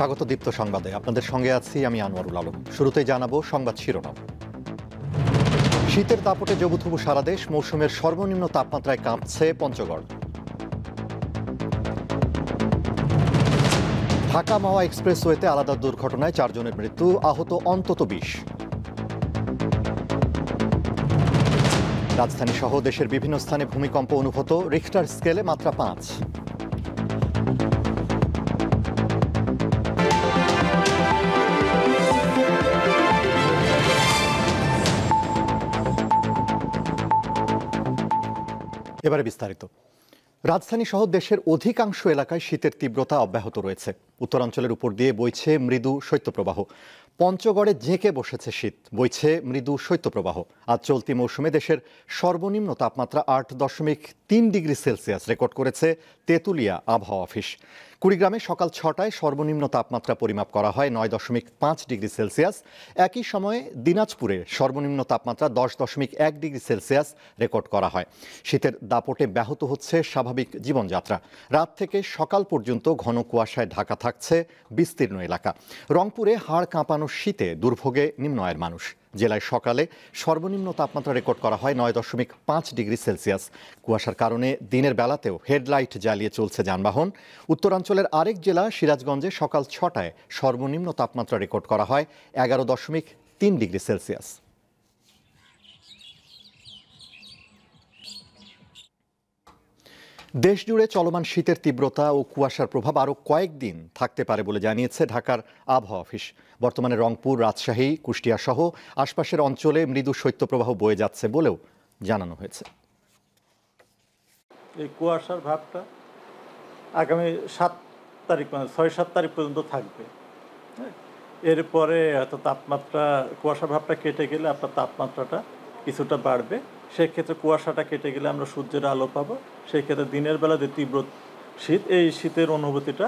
স্বাগত দীপ্ত সংবাদে আপনাদের সঙ্গে আছি আমি আনোয়ারুল আলম। শুরুতেই জানাবো সংবাদ শিরোনাম। শীতের দাপটে জবুথবু সারা দেশ, মৌসুমের সর্বনিম্ন তাপমাত্রায় কাঁপছে পঞ্চগড়। ঢাকা মাওয়া এক্সপ্রেসওয়েতে আলাদা দুর্ঘটনায় 4 জনের মৃত্যু, আহত অন্তত 20। রাজধানী সহ দেশের বিভিন্ন স্থানে ভূমিকম্প অনুভূত, রিখটার স্কেলে মাত্রা 5। এবারে বিস্তারিত। রাজধানী সহ দেশের অধিকাংশ এলাকায় শীতের তীব্রতা অব্যাহত রয়েছে। উত্তরাঞ্চলের উপর দিয়ে বইছে মৃদু শৈত্যপ্রবাহ। পঞ্চগড়ে ঝেঁকে বসেছে শীত, বইছে মৃদু শৈত্যপ্রবাহ। আজ চলতি মৌসুমে দেশের সর্বনিম্ন তাপমাত্রা 8.3 ডিগ্রি সেলসিয়াস রেকর্ড করেছে তেঁতুলিয়া আবহাওয়া অফিস। কুড়িগ্রামে সকাল 6টায় সর্বনিম্ন তাপমাত্রা পরিমাপ করা হয় 9.5 ডিগ্রি সেলসিয়াস। একই সময়ে দিনাজপুরে সর্বনিম্ন তাপমাত্রা 10.1 ডিগ্রি সেলসিয়াস রেকর্ড করা হয়। শীতের দাপটে ব্যাহত হচ্ছে স্বাভাবিক জীবনযাত্রা। রাত থেকে সকাল পর্যন্ত ঘন কুয়াশায় ঢাকা থাকছে বিস্তীর্ণ এলাকা। রংপুরে হাড় কাঁপানো শীতে দুর্ভোগে নিম্ন আয়ের মানুষ। জেলায় সকালে সর্বনিম্ন তাপমাত্রা রেকর্ড করা হয় 9.5 ডিগ্রি সেলসিয়াস। কুয়াশার কারণে দিনের বেলাতেও হেডলাইট জ্বালিয়ে চলছে যানবাহন। উত্তরাঞ্চলের আরেক জেলা সিরাজগঞ্জে সকাল 6টায় সর্বনিম্ন তাপমাত্রা রেকর্ড করা হয় 11.3 ডিগ্রি সেলসিয়াস। দেশজুড়ে চলমান শীতের তীব্রতা ও কুয়াশার প্রভাব আরও কয়েকদিন থাকতে পারে বলে জানিয়েছে ঢাকার আবহাওয়া অফিস। বর্তমানে রংপুর, রাজশাহী, কুষ্টিয়া সহ আশপাশের অঞ্চলে মৃদু শৈত্যপ্রবাহ বয়ে যাচ্ছে বলেও জানানো হয়েছে। এই কুয়াশার ভাবটা আগামী 7 তারিখ মানে 6-7 তারিখ পর্যন্ত থাকবে। এরপরে হয়তো তাপমাত্রা কুয়াশার ভাবটা কেটে গেলে আপনার তাপমাত্রাটা কিছুটা বাড়বে। সেক্ষেত্রে কুয়াশাটা কেটে গেলে আমরা সূর্যের আলো পাবো। সেই ক্ষেত্রে দিনের বেলা যে তীব্র শীত, এই শীতের অনুভূতিটা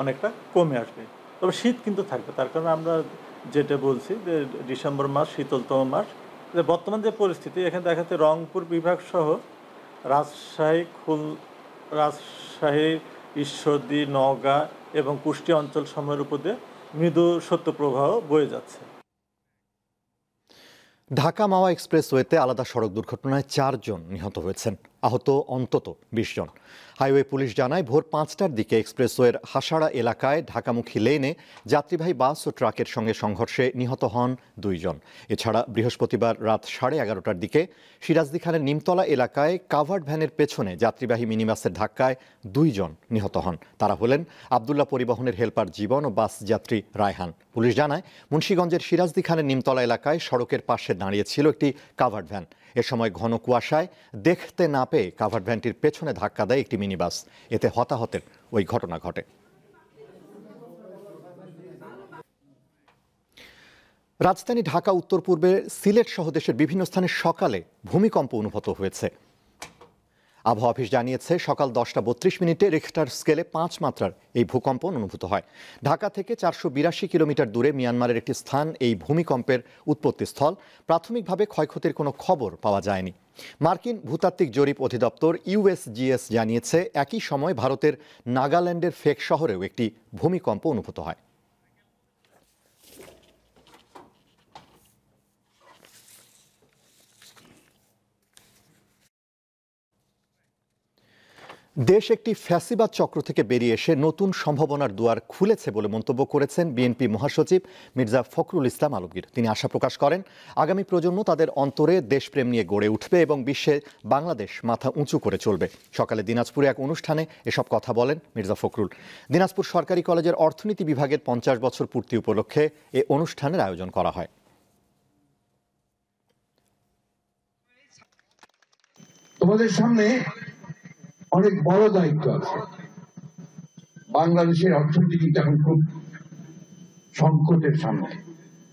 অনেকটা কমে আসবে। তবে শীত কিন্তু থাকবে, তার কারণে আমরা যেটা বলছি যে ডিসেম্বর মাস শীতলতম মাস। বর্তমান যে পরিস্থিতি, এখানে দেখা যাচ্ছে রংপুর বিভাগ সহ রাজশাহী, ঈশ্বরদী, নওগাঁ এবং কুষ্টিয়া অঞ্চল সমূহের উপর দিয়ে মৃদু শৈত্যপ্রবাহ বয়ে যাচ্ছে। ঢাকা মাওয়া এক্সপ্রেসওয়েতে আলাদা সড়ক দুর্ঘটনায় 4 জন নিহত হয়েছেন, আহত অন্তত 20 জন। হাইওয়ে পুলিশ জানায় ভোর 5টার দিকে এক্সপ্রেসওয়ের হাসাড়া এলাকায় ঢাকামুখী লেনে যাত্রীবাহী বাস ও ট্রাকের সঙ্গে সংঘর্ষে নিহত হন 2 জন। এছাড়া বৃহস্পতিবার রাত 11:30টার দিকে সিরাজদি খানের নিমতলা এলাকায় কাভার্ড ভ্যানের পেছনে যাত্রীবাহী মিনিবাসের ধাক্কায় 2 জন নিহত হন। তারা হলেন আবদুল্লাহ পরিবহনের হেলপার জীবন ও বাস যাত্রী রায়হান। পুলিশ জানায় মুন্সিগঞ্জের সিরাজদি খানের নিমতলা এলাকায় সড়কের পাশে দাঁড়িয়ে ছিল একটি কাভার্ড ভ্যান। এ সময় ঘন কুয়াশায় দেখতে না পেয়ে কাভার্ড ভ্যানটির পেছনে ধাক্কা দেয় একটি মিনিবাস। এতে হতাহতের ওই ঘটনা ঘটে। রাজধানী ঢাকা, উত্তর পূর্বে সিলেট সহ দেশের বিভিন্ন স্থানে সকালে ভূমিকম্প অনুভূত হয়েছে। আবহাওয়া অফিস জানিয়েছে সকাল 10:32 রিখটার স্কেলে 5 মাত্রার এই ভূকম্প অনুভূত হয়। ঢাকা থেকে 482 কিলোমিটার দূরে মিয়ানমারের একটি স্থান এই ভূমিকম্পের উৎপত্তিস্থল। প্রাথমিকভাবে ক্ষয়ক্ষতির কোনো খবর পাওয়া যায়নি। মার্কিন ভূতাত্ত্বিক জরিপ অধিদপ্তর ইউএসজিএস জানিয়েছে একই সময় ভারতের নাগাল্যান্ডের ফেক শহরেও একটি ভূমিকম্প অনুভূত হয়। দেশ একটি ফ্যাসিবাদ চক্র থেকে বেরিয়ে এসে নতুন সম্ভাবনার দুয়ার খুলেছে বলে মন্তব্য করেছেন বিএনপি মহাসচিব মির্জা ফখরুল ইসলাম আলমগীর। তিনি আশা প্রকাশ করেন আগামী প্রজন্ম তাদের অন্তরে দেশপ্রেম নিয়ে গড়ে উঠবে এবং বিশ্বে বাংলাদেশ মাথা উঁচু করে চলবে। সকালে দিনাজপুরে এক অনুষ্ঠানে এসব কথা বলেন মির্জা ফখরুল। দিনাজপুর সরকারি কলেজের অর্থনীতি বিভাগের 50 বছর পূর্তি উপলক্ষে এ অনুষ্ঠানের আয়োজন করা হয়। তোমাদের সামনে অনেক বড় দায়িত্ব আছে। বাংলাদেশের অর্থনীতি কিন্তু এখন খুব সংকটের সামনে,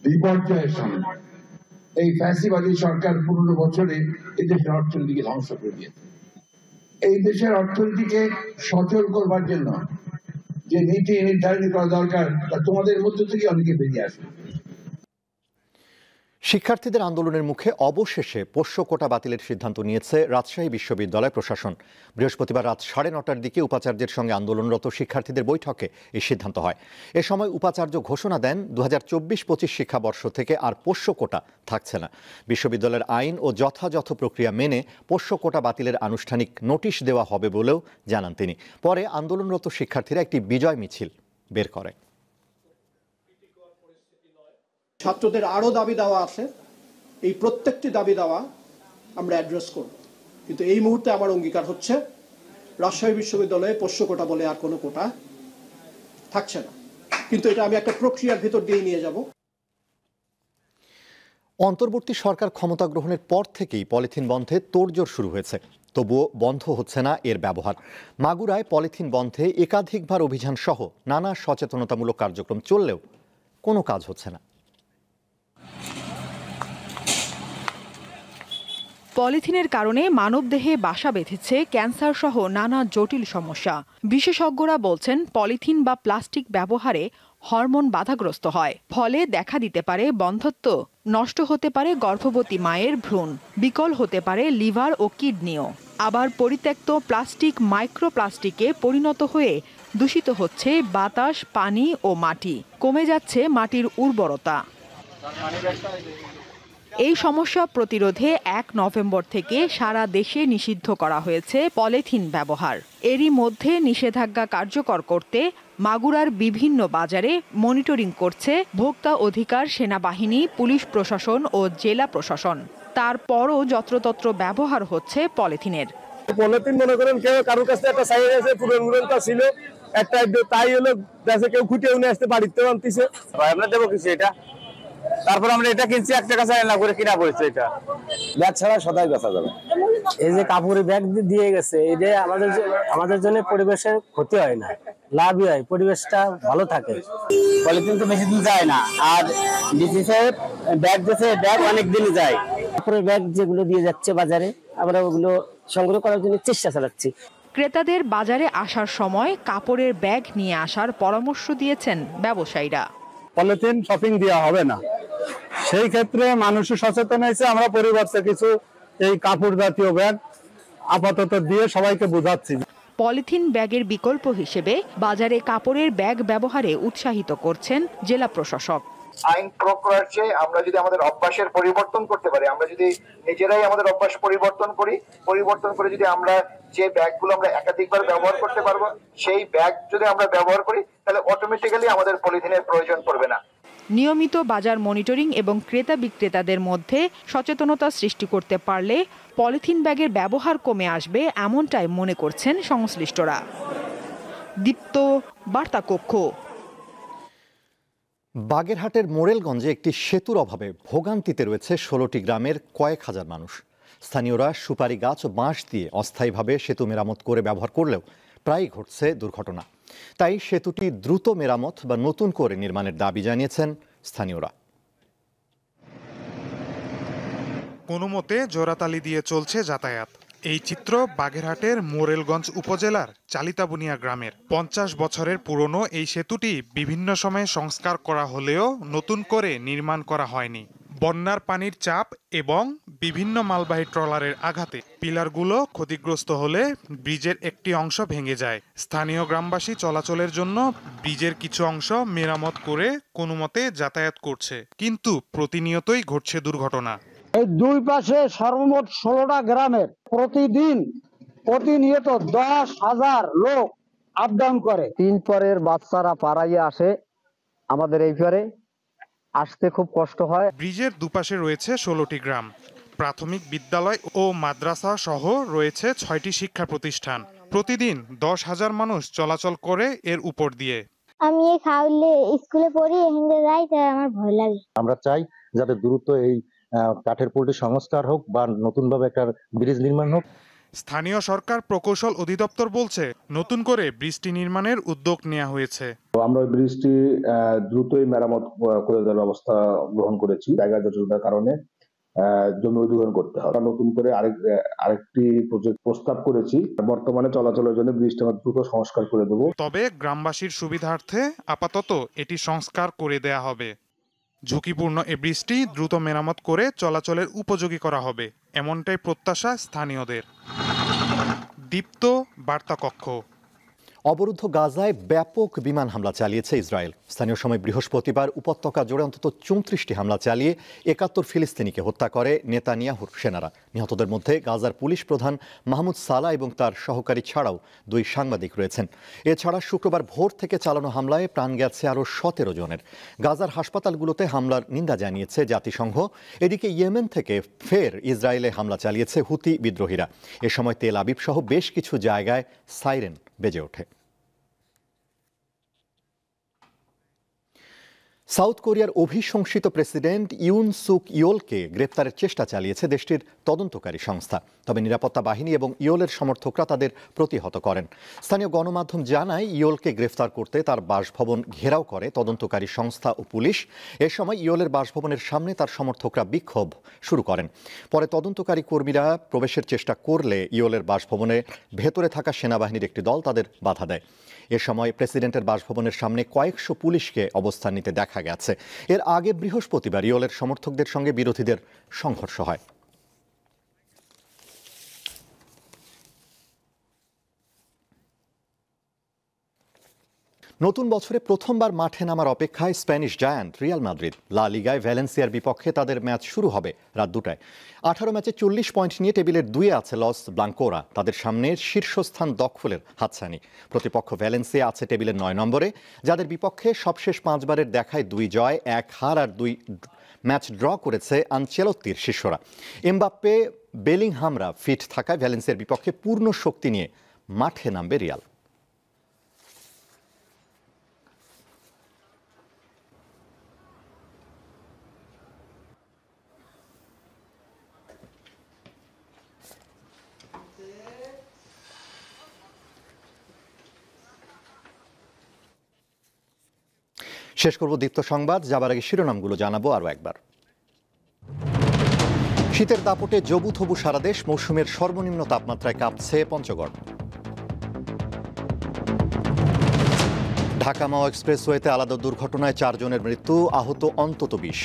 বিপর্যয়ের সামনে। এই ফ্যাসিবাদী সরকার 15 বছরে এই দেশের অর্থনীতিকে ধ্বংস করে দিয়েছে। এই দেশের অর্থনীতিকে সচল করবার জন্য যে নীতি নির্ধারণ করা দরকার তা তোমাদের মধ্য থেকে অনেকে বেরিয়ে আসবে। শিক্ষার্থীদের আন্দোলনের মুখে অবশেষে পোষ্য কোটা বাতিলের সিদ্ধান্ত নিয়েছে রাজশাহী বিশ্ববিদ্যালয় প্রশাসন। বৃহস্পতিবার রাত 9:30টার দিকে উপাচার্যের সঙ্গে আন্দোলনরত শিক্ষার্থীদের বৈঠকে এই সিদ্ধান্ত হয়। এ সময় উপাচার্য ঘোষণা দেন 2024-25 শিক্ষাবর্ষ থেকে আর পোষ্য কোটা থাকছে না। বিশ্ববিদ্যালয়ের আইন ও যথাযথ প্রক্রিয়া মেনে পোষ্য কোটা বাতিলের আনুষ্ঠানিক নোটিশ দেওয়া হবে বলেও জানান তিনি। পরে আন্দোলনরত শিক্ষার্থীরা একটি বিজয় মিছিল বের করে। ছাত্রদের আরো দাবি দেওয়া আছে, এই প্রত্যেকটি দাবি দেওয়া আমরা অ্যাড্রেস করব, কিন্তু এই মুহূর্তে আমার অঙ্গীকার হচ্ছে রাজশাহী বিশ্ববিদ্যালয়ে পোষ্য কোটা বলে আর কোনো কোটা থাকছে না, কিন্তু এটা আমি একটা প্রক্রিয়ার ভিতর দিয়ে নিয়ে যাব। অন্তর্বর্তী সরকার ক্ষমতা গ্রহণের পর থেকেই পলিথিন বন্ধে তোড়জোড় শুরু হয়েছে, তবুও বন্ধ হচ্ছে না এর ব্যবহার। মাগুরায় পলিথিন বন্ধে একাধিকবার অভিযান সহ নানা সচেতনতামূলক কার্যক্রম চললেও কোনো কাজ হচ্ছে না। পলিথিনের কারণে মানবদেহে বাসা বেঁধেছে ক্যান্সার সহ নানা জটিল সমস্যা। বিশেষজ্ঞরা বলছেন পলিথিন বা প্লাস্টিক ব্যবহারে হরমোন বাধাগ্রস্ত হয়, ফলে দেখা দিতে পারে বন্ধ্যত্ব, নষ্ট হতে পারে গর্ভবতী মায়ের ভ্রূণ, বিকল হতে পারে লিভার ও কিডনিও। আবার পরিত্যক্ত প্লাস্টিক মাইক্রোপ্লাস্টিকে পরিণত হয়ে দূষিত হচ্ছে বাতাস, পানি ও মাটি, কমে যাচ্ছে মাটির উর্বরতা। এই সমস্যা প্রতিরোধে 1 নভেম্বর থেকে সারা দেশে নিষিদ্ধ করা হয়েছে পলিথিন ব্যবহার। এরই মধ্যে নিষেধাজ্ঞা কার্যকর করতে মাগুরার বিভিন্ন বাজারে মনিটরিং করছে ভোক্তা অধিকার সেনাবাহিনী, পুলিশ প্রশাসন ও জেলা প্রশাসন। তারপরও যত্রতত্র ব্যবহার হচ্ছে পলিথিনের। পলিথিন মনে করেন কেউ কারোর কাছে একটা সাইজ আছে, পুরনটা ছিল একটা, তাই হলো দেশে কেউ খুঁটে উনি আসতে বাড়িতে আনতেছে, আমরা দেবো কিছু এটা, তারপর আমরা এটা কিনছি 1 টাকা চাই না করে কিনা পড়েছে। এটা ব্যাগ ছাড়া সদাই বেচা যাবে। এই যে কাপড়ের ব্যাগ দিয়ে গেছে, এটা আমাদের জন্য পরিবেশের ক্ষতি হয় না, লাভই হয়, পরিবেশটা ভালো থাকে। পলিথিন তো বেশি দিন যায় না, আর ব্যাগ দিয়েছে, ব্যাগ অনেক দিনই যায়। কাপড়ের ব্যাগ যেগুলো দিয়ে যাচ্ছে বাজারে, আমরা ওগুলো সংগ্রহ করার জন্য চেষ্টা চালাচ্ছি। ক্রেতাদের বাজারে আসার সময় কাপড়ের ব্যাগ নিয়ে আসার পরামর্শ দিয়েছেন ব্যবসায়ীরা। পলিথিন শপিং দেওয়া হবে না, সেই ক্ষেত্রে মানুষ সচেতন হয়েছে। আমরা পরিবর্তে কিছু এই কাপড় জাতীয় ব্যাগ আপাতত দিয়ে সবাইকে বোঝাচ্ছি। পলিথিন ব্যাগের বিকল্প হিসেবে বাজারে কাপড়ের ব্যাগ ব্যবহারে উৎসাহিত করছেন জেলা প্রশাসক। আইন প্রয়োগ করার চেয়ে আমরা যদি আমাদের অভ্যাসের পরিবর্তন করতে পারি, আমরা যদি নিজেরাই আমাদের অভ্যাস পরিবর্তন করে যদি আমরা যে ব্যাগগুলো আমরা একাধিকবার ব্যবহার করতে পারবো, সেই ব্যাগ যদি আমরা ব্যবহার করি, তাহলে অটোমেটিক্যালি আমাদের পলিথিনের প্রয়োজন পড়বে না। নিয়মিত বাজার মনিটরিং এবং ক্রেতা বিক্রেতাদের মধ্যে সচেতনতা সৃষ্টি করতে পারলে পলিথিন ব্যাগের ব্যবহার কমে আসবে, এমনটাই মনে করছেন সংশ্লিষ্টরা। দীপ্ত, বার্তা কক্ষ। বাগেরহাটের মোরেলগঞ্জে একটি সেতুর অভাবে ভোগান্তিতে রয়েছে 16টি গ্রামের কয়েক হাজার মানুষ। স্থানীয়রা সুপারি গাছ ও বাঁশ দিয়ে অস্থায়ীভাবে সেতু মেরামত করে ব্যবহার করলেও প্রায়ই ঘটছে দুর্ঘটনা। তাই সেতুটি দ্রুত মেরামত বা নতুন করে নির্মাণের দাবি জানিয়েছেন স্থানীয়রা। কোনো মতে জোড়াতালি দিয়ে চলছে যাতায়াত। এই চিত্র বাগেরহাটের মোরেলগঞ্জ উপজেলার চালিতাবুনিয়া গ্রামের। 50 বছরের পুরনো এই সেতুটি বিভিন্ন সময়ে সংস্কার করা হলেও নতুন করে নির্মাণ করা হয়নি। বন্যার পানির চাপ এবং বিভিন্ন মালবাহী ট্রলারের আঘাতে পিলারগুলো ক্ষতিগ্রস্ত হলে ব্রিজের একটি অংশ ভেঙে যায়। স্থানীয় গ্রামবাসী চলাচলের জন্য ব্রিজের কিছু অংশ মেরামত করে কোনোমতে যাতায়াত করছে, কিন্তু প্রতিনিয়তই ঘটছে দুর্ঘটনা। এই দুই পাশে সর্বমোট 16টা গ্রামের প্রতিনিয়ত 10,000 লোক আপ ডাউন করে। 3 পরের বাচ্চারা পাড়াইয়ে আসে, আমাদের এই পারে আসতে খুব কষ্ট হয়। ব্রিজের দুপাশে রয়েছে 16টি গ্রাম, প্রাথমিক বিদ্যালয় ও মাদ্রাসা সহ রয়েছে 6টি শিক্ষা প্রতিষ্ঠান। প্রতিদিন 10,000 মানুষ চলাচল করে এর উপর দিয়ে। আমি খাওয়ালে স্কুলে পড়ি, এখানে যাই, তাই আমার ভয় লাগে। আমরা চাই যাতে দ্রুত এই কাঠের পুলটি সংস্কার হোক বা নতুনভাবে একটা ব্রিজ নির্মাণ হোক। স্থানীয় সরকার প্রকৌশল অধিদপ্তর বলছে নতুন করে ব্রিজটি নির্মাণের উদ্যোগ নেওয়া হয়েছে। আমরা ওই ব্রিজটি দ্রুতই মেরামত করে দেওয়ার ব্যবস্থা গ্রহণ করেছি। জায়গা জটিলতার কারণে জমি অধিগ্রহণ করতে হবে। নতুন করে আরেকটি প্রজেক্ট প্রস্তাব করেছি। বর্তমানে চলাচলের জন্য ব্রিজটা দ্রুত সংস্কার করে দেব। তবে গ্রামবাসীর সুবিধার্থে আপাতত এটি সংস্কার করে দেয়া হবে। ঝুঁকিপূর্ণ এ ব্রিজটি দ্রুত মেরামত করে চলাচলের উপযোগী করা হবে, এমনটাই প্রত্যাশা স্থানীয়দের। দীপ্ত বার্তা কক্ষ। অবরুদ্ধ গাজায় ব্যাপক বিমান হামলা চালিয়েছে ইসরায়েল। স্থানীয় সময় বৃহস্পতিবার উপত্যকা জুড়ে অন্তত 34টি হামলা চালিয়ে 71 ফিলিস্তিনিকে হত্যা করে নেতানিয়াহুর সেনারা। নিহতদের মধ্যে গাজার পুলিশ প্রধান মাহমুদ সালাহ এবং তার সহকারী ছাড়াও 2 সাংবাদিক রয়েছেন। এছাড়া শুক্রবার ভোর থেকে চালানো হামলায় প্রাণ গেছে আরও 17 জনের। গাজার হাসপাতালগুলোতে হামলার নিন্দা জানিয়েছে জাতিসংঘ। এদিকে ইয়েমেন থেকে ফের ইসরায়েলে হামলা চালিয়েছে হুতি বিদ্রোহীরা। এ সময় তেল আবিব সহ বেশ কিছু জায়গায় সাইরেন বেজে ওঠে। সাউথ কোরিয়ার অভিশংসিত প্রেসিডেন্ট ইউন সুক ইয়োলকে গ্রেপ্তারের চেষ্টা চালিয়েছে দেশটির তদন্তকারী সংস্থা। তবে নিরাপত্তা বাহিনী এবং ইয়োলের সমর্থকরা তাদের প্রতিহত করেন। স্থানীয় গণমাধ্যম জানায় ইয়োলকে গ্রেফতার করতে তার বাসভবন ঘেরাও করে তদন্তকারী সংস্থা ও পুলিশ। এ সময় ইয়োলের বাসভবনের সামনে তার সমর্থকরা বিক্ষোভ শুরু করেন। পরে তদন্তকারী কর্মীরা প্রবেশের চেষ্টা করলে ইয়োলের বাসভবনে ভেতরে থাকা সেনাবাহিনীর একটি দল তাদের বাধা দেয়। এ সময় প্রেসিডেন্টের বাসভবনের সামনে কয়েকশো পুলিশকে অবস্থান নিতে দেখা গেছে। এর আগে বৃহস্পতিবার ইয়োলের সমর্থকদের সঙ্গে বিরোধীদের সংঘর্ষ হয়। নতুন বছরে প্রথমবার মাঠে নামার অপেক্ষায় স্প্যানিশ জায়ান্ট রিয়াল মাদ্রিদ। লা লিগায় ভ্যালেন্সিয়ার বিপক্ষে তাদের ম্যাচ শুরু হবে রাত 2টায়। 18 ম্যাচে 40 পয়েন্ট নিয়ে টেবিলের 2-এ আছে লস ব্লাঙ্কোরা। তাদের সামনে শীর্ষস্থান দখলের হাতছানি। প্রতিপক্ষ ভ্যালেন্সিয়া আছে টেবিলের 9 নম্বরে, যাদের বিপক্ষে সবশেষ 5 বারের দেখায় 2 জয়, 1 হার আর 2 ম্যাচ ড্র করেছে আনচেলত্তির শিষ্যরা। এমবাপ্পে, বেলিংহামরা ফিট থাকায় ভ্যালেন্সিয়ার বিপক্ষে পূর্ণ শক্তি নিয়ে মাঠে নামবে রিয়াল। শেষ করব দীপ্ত সংবাদ, যাবার আগে শিরোনামগুলো জানাবো আরও একবার। শীতের দাপটে জবুথবু সারা দেশ, মৌসুমের সর্বনিম্ন তাপমাত্রায় কাঁপছে পঞ্চগড়। ঢাকা মাও এক্সপ্রেসওয়েতে আলাদা দুর্ঘটনায় 4 জনের মৃত্যু, আহত অন্তত 20।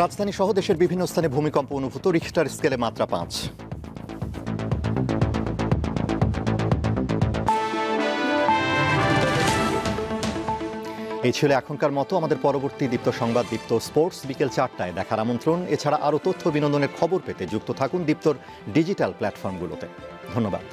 রাজধানী সহ দেশের বিভিন্ন স্থানে ভূমিকম্প অনুভূত, রিখটার স্কেলে মাত্রা 5। এই ছিল এখনকার মতো। আমাদের পরবর্তী দীপ্ত সংবাদ, দীপ্ত স্পোর্টস, বিকেল 4টায় দেখার আমন্ত্রণ। এছাড়া আরও তথ্য বিনোদনের খবর পেতে যুক্ত থাকুন দীপ্তর ডিজিটাল প্ল্যাটফর্মগুলোতে। ধন্যবাদ।